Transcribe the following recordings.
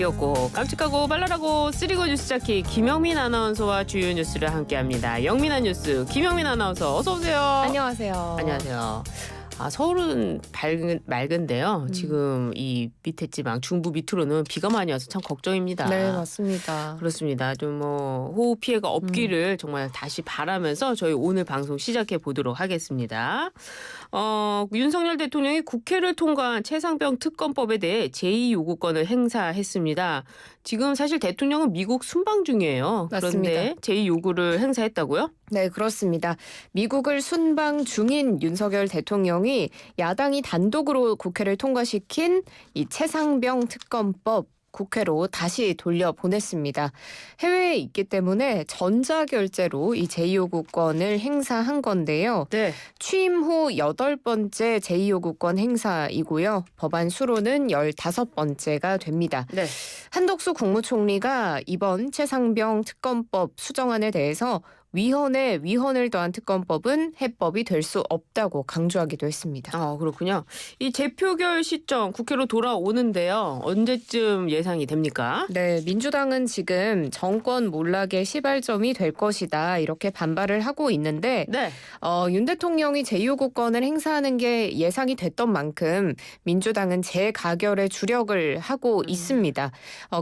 귀엽고 깜찍하고 발랄하고 쓰리고 뉴스 자키 김영민 아나운서와 주요 뉴스를 함께합니다. 영민한 뉴스 김영민 아나운서 어서 오세요. 안녕하세요. 안녕하세요. 서울은 맑은데요. 지금 이 밑에 지방 중부 밑으로는 비가 많이 와서 참 걱정입니다. 네, 맞습니다. 그렇습니다. 좀 호우 피해가 없기를 정말 다시 바라면서 저희 오늘 방송 시작해 보도록 하겠습니다. 윤석열 대통령이 국회를 통과한 최상병 특검법에 대해 제2요구권을 행사했습니다. 지금 사실 대통령은 미국 순방 중이에요. 맞습니다. 그런데 제2요구를 행사했다고요? 네, 그렇습니다. 미국을 순방 중인 윤석열 대통령이 야당이 단독으로 국회를 통과시킨 이 최상병 특검법 국회로 다시 돌려보냈습니다. 해외에 있기 때문에 전자결제로 이 제2요구권을 행사한 건데요. 네. 취임 후 8번째 제2요구권 행사이고요. 법안 수로는 15번째가 됩니다. 네. 한덕수 국무총리가 이번 최상병 특검법 수정안에 대해서 위헌을 더한 특검법은 해법이 될 수 없다고 강조하기도 했습니다. 그렇군요. 이 재표결 시점 국회로 돌아오는데요. 언제쯤 예상이 됩니까? 네, 민주당은 지금 정권 몰락의 시발점이 될 것이다 이렇게 반발을 하고 있는데 네. 윤 대통령이 제2요구권을 행사하는 게 예상이 됐던 만큼 민주당은 재가결에 주력을 하고 있습니다.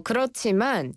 그렇지만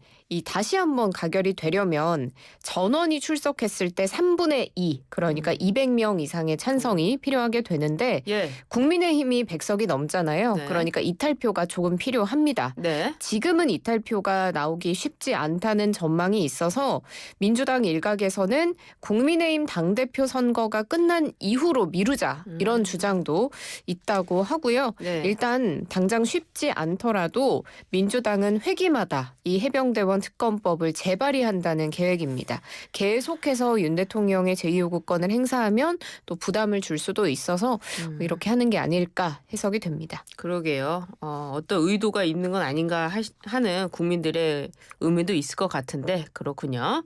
다시 한번 가결이 되려면 전원이 출석했을 때 3분의 2, 그러니까 200명 이상의 찬성이 필요하게 되는데 예. 국민의힘이 100석이 넘잖아요. 네. 그러니까 이탈표가 조금 필요합니다. 네. 지금은 이탈표가 나오기 쉽지 않다는 전망이 있어서 민주당 일각에서는 국민의힘 당대표 선거가 끝난 이후로 미루자 이런 주장도 있다고 하고요. 네. 일단 당장 쉽지 않더라도 민주당은 회기마다 이 해병대원 특검법을 재발의한다는 계획입니다. 계속해서 윤 대통령의 제2요구권을 행사하면 또 부담을 줄 수도 있어서 이렇게 하는 게 아닐까 해석이 됩니다. 그러게요. 어떤 의도가 있는 건 아닌가 하는 국민들의 의미도 있을 것 같은데 그렇군요.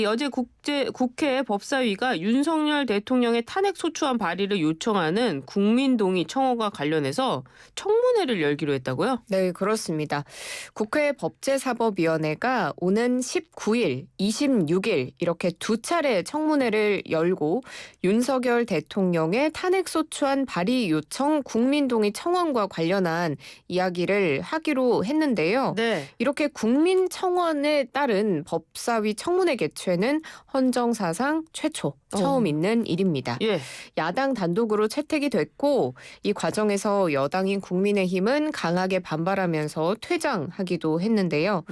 어제 국회 법사위가 윤석열 대통령의 탄핵 소추안 발의를 요청하는 국민동의 청원과 관련해서 청문회를 열기로 했다고요? 네, 그렇습니다. 국회 법제사법위원회가 오는 19일, 26일 이렇게 두 차례 청문회를 열고 윤석열 대통령의 탄핵소추안 발의 요청 국민동의 청원과 관련한 이야기를 하기로 했는데요. 네. 이렇게 국민청원에 따른 법사위 청문회 개최는 헌정사상 최초 처음 있는 일입니다. 예. 야당 단독으로 채택이 됐고 이 과정에서 여당인 국민의힘은 강하게 반발하면서 퇴장하기도 했는데요.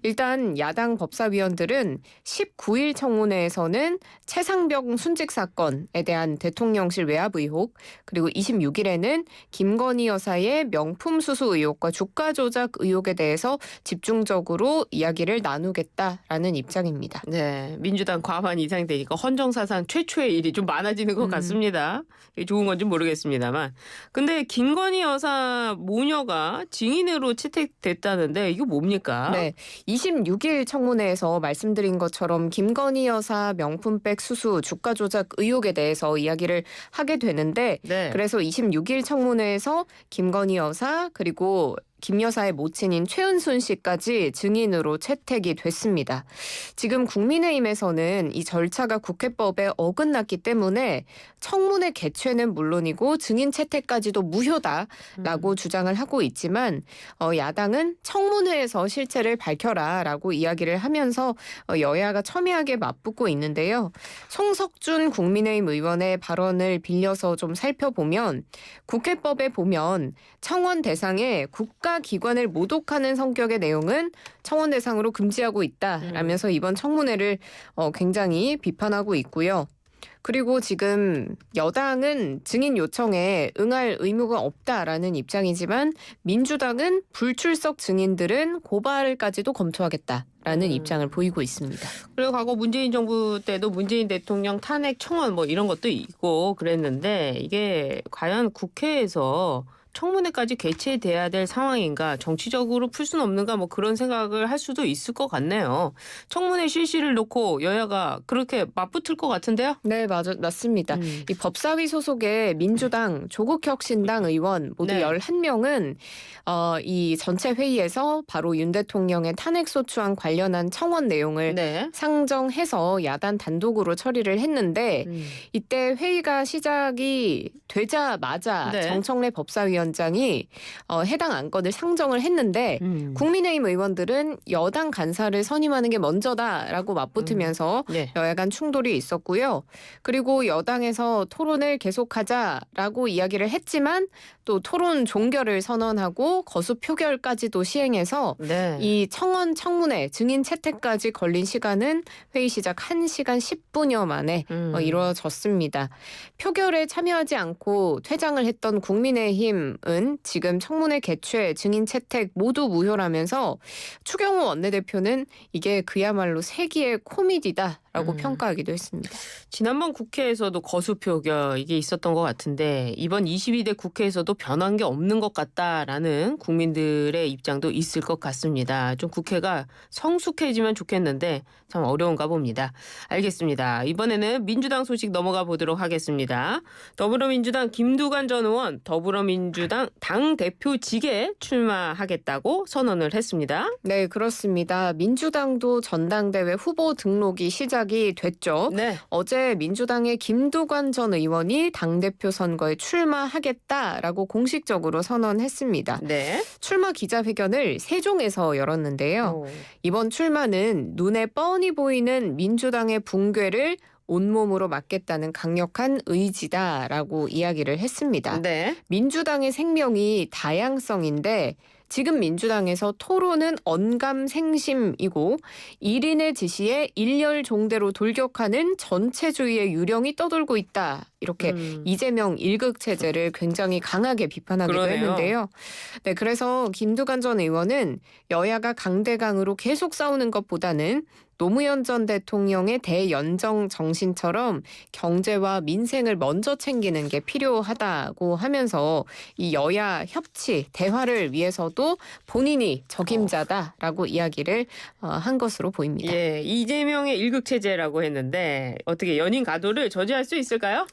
일단 야당 법사위원들은 19일 청문회에서는 최상병 순직 사건에 대한 대통령실 외압 의혹, 그리고 26일에는 김건희 여사의 명품 수수 의혹과 주가 조작 의혹에 대해서 집중적으로 이야기를 나누겠다라는 입장입니다. 네, 민주당 과반 이상이 되니까 헌정사상 최초의 일이 좀 많아지는 것 같습니다. 이게 좋은 건지 모르겠습니다만. 근데 김건희 여사 모녀가 증인으로 채택됐다는데 이거 뭡니까? 네, 26일 청문회에서 말씀드린 것처럼 김건희 여사 명품백 수수 주가 조작 의혹에 대해서 이야기를 하게 되는데 네. 그래서 26일 청문회에서 김건희 여사 그리고 김 여사의 모친인 최은순 씨까지 증인으로 채택이 됐습니다. 지금 국민의힘에서는 이 절차가 국회법에 어긋났기 때문에 청문회 개최는 물론이고 증인 채택까지도 무효다라고 주장을 하고 있지만 야당은 청문회에서 실체를 밝혀라라고 이야기를 하면서 여야가 첨예하게 맞붙고 있는데요. 송석준 국민의힘 의원의 발언을 빌려서 좀 살펴보면 국회법에 보면 청원 대상에 국가기관을 모독하는 성격의 내용은 청원 대상으로 금지하고 있다라면서 이번 청문회를 굉장히 비판하고 있고요. 그리고 지금 여당은 증인 요청에 응할 의무가 없다라는 입장이지만 민주당은 불출석 증인들은 고발까지도 검토하겠다라는 입장을 보이고 있습니다. 그리고 과거 문재인 정부 때도 문재인 대통령 탄핵 청원 이런 것도 있고 그랬는데 이게 과연 국회에서 청문회까지 개최돼야 될 상황인가, 정치적으로 풀 수는 없는가, 뭐 그런 생각을 할 수도 있을 것 같네요. 청문회 실시를 놓고 여야가 그렇게 맞붙을 것 같은데요? 네, 맞습니다. 이 법사위 소속의 민주당, 조국혁신당 의원 모두 네. 11명은 이 전체 회의에서 바로 윤 대통령의 탄핵소추안 관련한 청원 내용을 네. 상정해서 야단 단독으로 처리를 했는데 이때 회의가 시작이 되자마자 네. 정청래 법사위원장이 해당 안건을 상정을 했는데 국민의힘 의원들은 여당 간사를 선임하는 게 먼저다라고 맞붙으면서 네. 여야 간 충돌이 있었고요. 그리고 여당에서 토론을 계속하자라고 이야기를 했지만 또 토론 종결을 선언하고 거수 표결까지도 시행해서 네. 이 청문회 증인 채택까지 걸린 시간은 회의 시작 1시간 10분여 만에 이루어졌습니다. 표결에 참여하지 않고 퇴장을 했던 국민의힘은 지금 청문회 개최, 증인 채택 모두 무효라면서 추경호 원내대표는 이게 그야말로 세기의 코미디다라고 평가하기도 했습니다. 지난번 국회에서도 거수 표결 이게 있었던 것 같은데 이번 22대 국회에서도 변한 게 없는 것 같다라는 국민들의 입장도 있을 것 같습니다. 좀 국회가 성숙해지면 좋겠는데 참 어려운가 봅니다. 알겠습니다. 이번에는 민주당 소식 넘어가 보도록 하겠습니다. 더불어민주당 김두관 전 의원 더불어민주당 당대표직에 출마하겠다고 선언을 했습니다. 네, 그렇습니다. 민주당도 전당대회 후보 등록이 시작이 됐죠. 네. 어제 민주당의 김두관 전 의원이 당대표 선거에 출마하겠다라고 공식적으로 선언했습니다. 네. 출마 기자회견을 세종에서 열었는데요. 이번 출마는 눈에 뻔히 보이는 민주당의 붕괴를 온몸으로 막겠다는 강력한 의지다라고 이야기를 했습니다. 네. 민주당의 생명이 다양성인데 지금 민주당에서 토론은 언감생심이고 1인의 지시에 일렬종대로 돌격하는 전체주의의 유령이 떠돌고 있다. 이렇게 이재명 일극체제를 굉장히 강하게 비판하기도 그러네요. 했는데요. 네, 그래서 김두관 전 의원은 여야가 강대강으로 계속 싸우는 것보다는 노무현 전 대통령의 대연정 정신처럼 경제와 민생을 먼저 챙기는 게 필요하다고 하면서 이 여야 협치, 대화를 위해서도 본인이 적임자다라고 이야기를 한 것으로 보입니다. 예, 이재명의 일극체제라고 했는데 어떻게 연인 가도를 저지할 수 있을까요?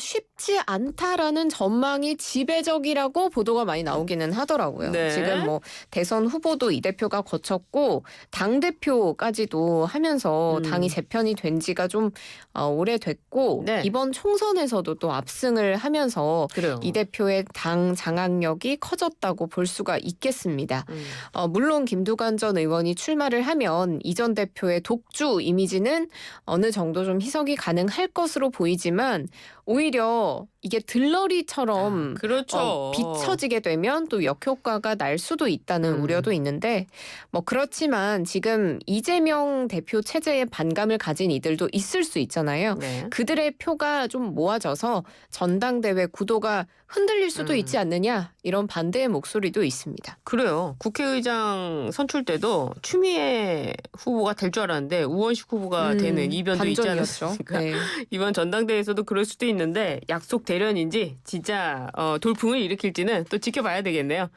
쉽지 않다라는 전망이 지배적이라고 보도가 많이 나오기는 하더라고요. 네. 지금 뭐 대선 후보도 이 대표가 거쳤고 당대표까지도 하면서 당이 재편이 된 지가 좀 오래됐고 네. 이번 총선에서도 또 압승을 하면서 그래요. 이 대표의 당 장악력이 커졌다고 볼 수가 있겠습니다. 물론 김두관 전 의원이 출마를 하면 이 전 대표의 독주 이미지는 어느 정도 좀 희석이 가능할 것으로 보이지만 오히려 이게 들러리처럼 그렇죠. 비춰지게 되면 또 역효과가 날 수도 있다는 우려도 있는데 뭐 그렇지만 지금 이재명 대표 체제에 반감을 가진 이들도 있을 수 있잖아요. 네. 그들의 표가 좀 모아져서 전당대회 구도가 흔들릴 수도 있지 않느냐 이런 반대의 목소리도 있습니다. 그래요. 국회의장 선출 때도 추미애 후보가 될 줄 알았는데 우원식 후보가 되는 이변도 있지 반전이었죠. 않았습니까? 네. 이번 전당대회에서도 그럴 수도 있는데 약속 대련인지 진짜 돌풍을 일으킬지는 또 지켜봐야 되겠네요.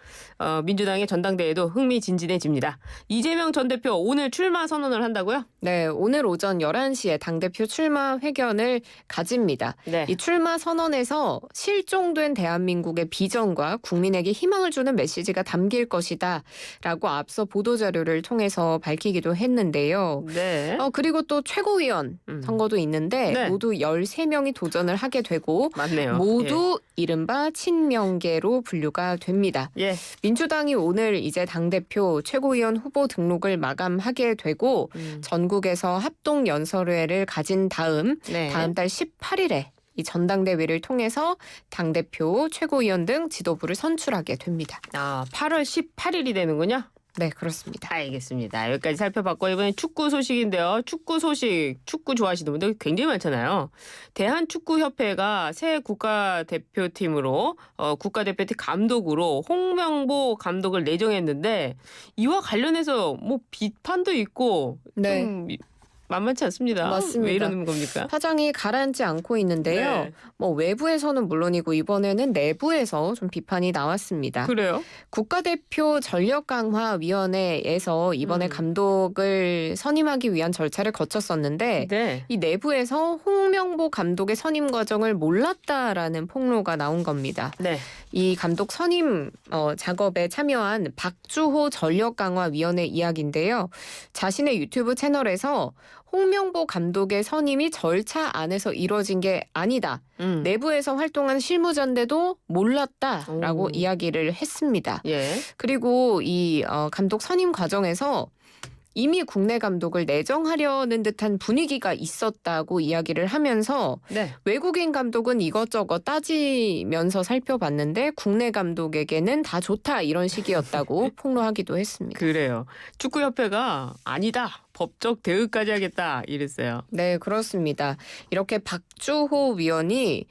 민주당의 전당대회도 흥미진진해집니다. 이재명 전 대표 오늘 출마 선언을 한다고요? 네, 오늘 오전 11시에 당대표 출마 회견을 가집니다. 네. 이 출마 선언에서 실종된 대한민국의 비전과 국민에게 희망을 주는 메시지가 담길 것이다 라고 앞서 보도자료를 통해서 밝히기도 했는데요. 네. 그리고 또 최고위원 선거도 있는데 네. 모두 13명이 도전을 하게 되고 맞네요. 모두 이른바 친명계로 분류가 됩니다. 예. 민주당이 오늘 이제 당대표 최고위원 후보 등록을 마감하게 되고 전국에서 합동 연설회를 가진 다음 네. 다음 달 18일에 이 전당대회를 통해서 당대표 최고위원 등 지도부를 선출하게 됩니다. 8월 18일이 되는군요. 네, 그렇습니다. 알겠습니다. 여기까지 살펴봤고 이번엔 축구 소식인데요. 축구 소식, 축구 좋아하시는 분들 굉장히 많잖아요. 대한축구협회가 새 국가대표팀으로 국가대표팀 감독으로 홍명보 감독을 내정했는데 이와 관련해서 뭐 비판도 있고 네. 좀 만만치 않습니다. 맞습니다. 왜 이러는 겁니까? 파장이 가라앉지 않고 있는데요. 네. 뭐 외부에서는 물론이고 이번에는 내부에서 좀 비판이 나왔습니다. 그래요? 국가대표 전력강화위원회에서 이번에 감독을 선임하기 위한 절차를 거쳤었는데 네. 이 내부에서 홍명보 감독의 선임 과정을 몰랐다라는 폭로가 나온 겁니다. 네. 이 감독 선임 작업에 참여한 박주호 전력강화위원회 이야기인데요. 자신의 유튜브 채널에서 홍명보 감독의 선임이 절차 안에서 이루어진 게 아니다. 내부에서 활동한 실무자인데도 몰랐다라고 오. 이야기를 했습니다. 예. 그리고 이 감독 선임 과정에서 이미 국내 감독을 내정하려는 듯한 분위기가 있었다고 이야기를 하면서 네. 외국인 감독은 이것저것 따지면서 살펴봤는데 국내 감독에게는 다 좋다 이런 식이었다고 폭로하기도 했습니다. 그래요. 축구협회가 아니다. 법적 대응까지 하겠다 이랬어요. 네, 그렇습니다. 이렇게 박주호 위원이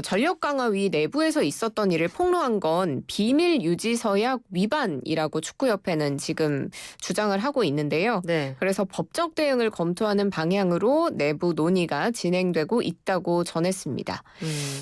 전력강화위 내부에서 있었던 일을 폭로한 건 비밀 유지 서약 위반이라고 축구협회는 지금 주장을 하고 있는데요. 네. 그래서 법적 대응을 검토하는 방향으로 내부 논의가 진행되고 있다고 전했습니다.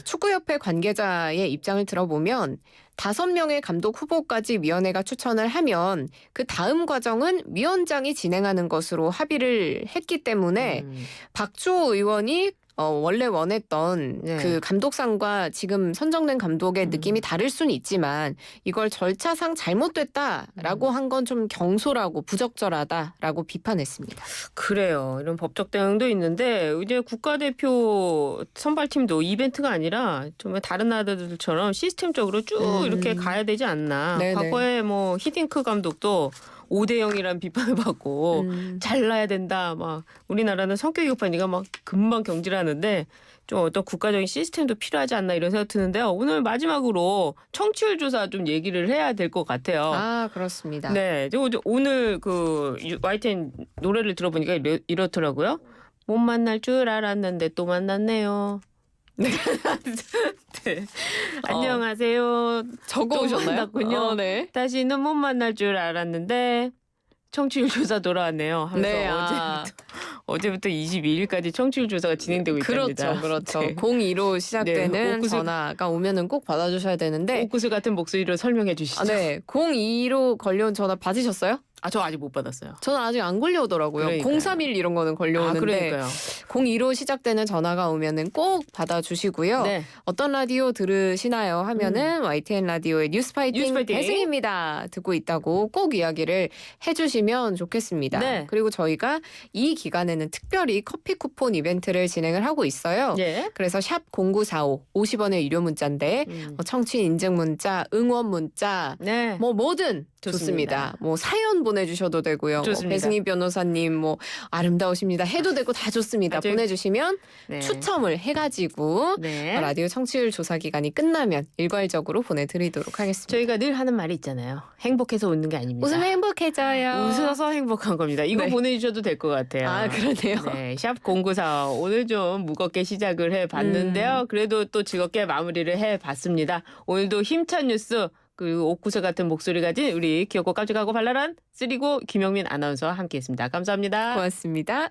축구협회 관계자의 입장을 들어보면 5명의 감독 후보까지 위원회가 추천을 하면 그 다음 과정은 위원장이 진행하는 것으로 합의를 했기 때문에 박주호 의원이 원래 원했던 네. 그 감독상과 지금 선정된 감독의 느낌이 다를 수는 있지만 이걸 절차상 잘못됐다라고 한 건 좀 경솔하고 부적절하다라고 비판했습니다. 그래요. 이런 법적 대응도 있는데 이제 국가대표 선발팀도 이벤트가 아니라 정말 다른 나라들처럼 시스템적으로 쭉 이렇게 가야 되지 않나. 네네. 과거에 뭐 히딩크 감독도 5대0이라는 비판을 받고 잘라야 된다. 막 우리나라는 성격이 급하니까 막 금방 경질하는데 좀 어떤 국가적인 시스템도 필요하지 않나 이런 생각 드는데요. 오늘 마지막으로 청취율 조사 좀 얘기를 해야 될 것 같아요. 아, 그렇습니다. 네, 오늘 그 YTN 노래를 들어보니까 이렇더라고요. 못 만날 줄 알았는데 또 만났네요. 네. 네. 안녕하세요. 적어 또 오셨나요? 만났군요. 네. 다시는 못 만날 줄 알았는데 청취율 조사 돌아왔네요. 하면서 네, 어제부터 22일까지 청취율 조사가 진행되고 있답니다. 그렇죠. 네. 02로 시작되는 네, 옷구슬- 전화가 오면은 꼭 받아주셔야 되는데. 옥구슬 같은 목소리로 설명해 주시죠. 네, 02로 걸려온 전화 받으셨어요? 저 아직 못 받았어요. 저는 아직 안 걸려오더라고요. 그러니까요. 031 이런 거는 걸려오는데 그러니까요. 02로 시작되는 전화가 오면은 꼭 받아주시고요. 네. 어떤 라디오 들으시나요? 하면은 YTN 라디오의 뉴스파이팅 뉴스파이팅. 배승입니다. 듣고 있다고 꼭 이야기를 해주시면 좋겠습니다. 네. 그리고 저희가 이 기간에는 특별히 커피 쿠폰 이벤트를 진행을 하고 있어요. 예. 그래서 샵 0945 50원의 유료 문자인데 청취인 인증 문자, 응원 문자 네. 뭐 뭐든 좋습니다. 좋습니다. 뭐 사연 보내주셔도 되고요. 좋습니다. 배승희 변호사님 뭐 아름다우십니다. 해도 되고 다 좋습니다. 아주- 보내주시면 네. 추첨을 해가지고 네. 라디오 청취율 조사 기간이 끝나면 일괄적으로 보내드리도록 하겠습니다. 저희가 늘 하는 말이 있잖아요. 행복해서 웃는 게 아닙니다. 웃으면 행복해져요. 웃어서 행복한 겁니다. 이거 네. 보내주셔도 될 것 같아요. 아, 그러네요. 네, 샵 0945 오늘 좀 무겁게 시작을 해봤는데요. 그래도 또 즐겁게 마무리를 해봤습니다. 오늘도 힘찬 뉴스 그리고 옥구슬 같은 목소리 가진 우리 귀엽고 깜찍하고 발랄한 쓰리고 김영민 아나운서와 함께했습니다. 감사합니다. 고맙습니다.